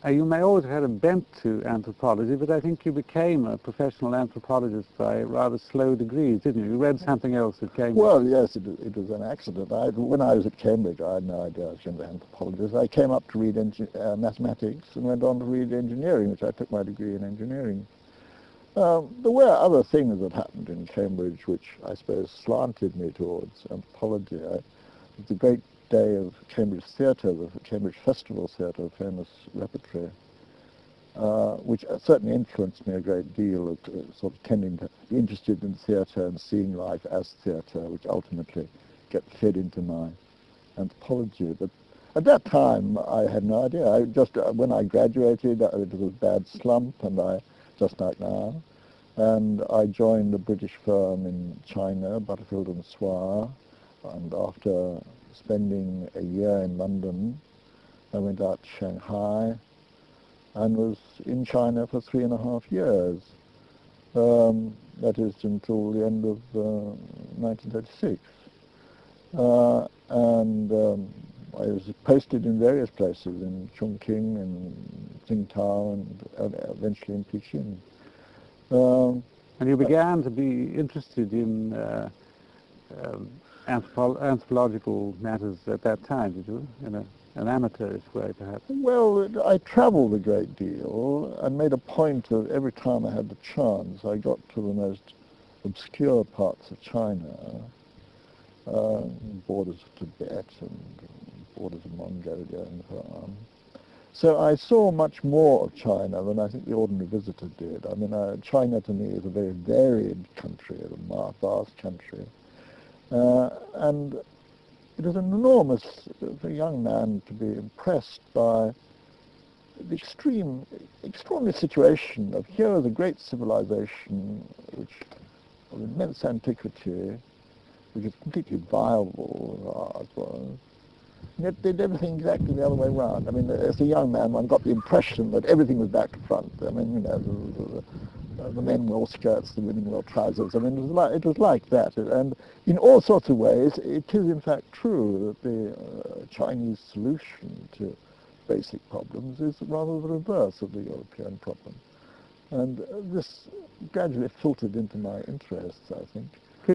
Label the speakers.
Speaker 1: You may always have had a bent to anthropology, but I think you became a professional anthropologist by rather slow degrees, didn't you? You read something else at Cambridge.
Speaker 2: Well, yes, it was an accident. When I was at Cambridge, I had no idea I was going to be an anthropologist. I came up to read mathematics and went on to read engineering, which I took my degree in engineering. There were other things that happened in Cambridge which I suppose slanted me towards anthropology. It was the great day of Cambridge Theatre, the Cambridge Festival Theatre, famous repertory, which certainly influenced me a great deal, of sort of tending to be interested in theatre and seeing life as theatre, which ultimately get fed into my anthropology. But at that time, I had no idea. I just when I graduated, it was a bad slump, and just like now, and I joined a British firm in China, Butterfield and Swire, and after spending a year in London, I went out to Shanghai and was in China for 3.5 years. That is until the end of 1936. I was posted in various places, in Chongqing and Tsingtao and eventually in Kichin.
Speaker 1: And you began to be interested in anthropological matters at that time, did you? In an amateurish way, perhaps?
Speaker 2: Well, I travelled a great deal and made a point of every time I had the chance, I got to the most obscure parts of China, borders of Tibet and borders of Mongolia and so on. So I saw much more of China than I think the ordinary visitor did. I mean, China to me is a very varied country, a vast country. And it was an enormous, for a young man to be impressed by the extraordinary situation of here is a great civilization which of immense antiquity, which is completely viable as was. Yet they did everything exactly the other way around. I mean, as a young man, one got the impression that everything was back to front. I mean, you know, the men wore skirts, the women wore trousers. I mean, it was like that. And in all sorts of ways, it is in fact true that the Chinese solution to basic problems is rather the reverse of the European problem. And this gradually filtered into my interests, I think.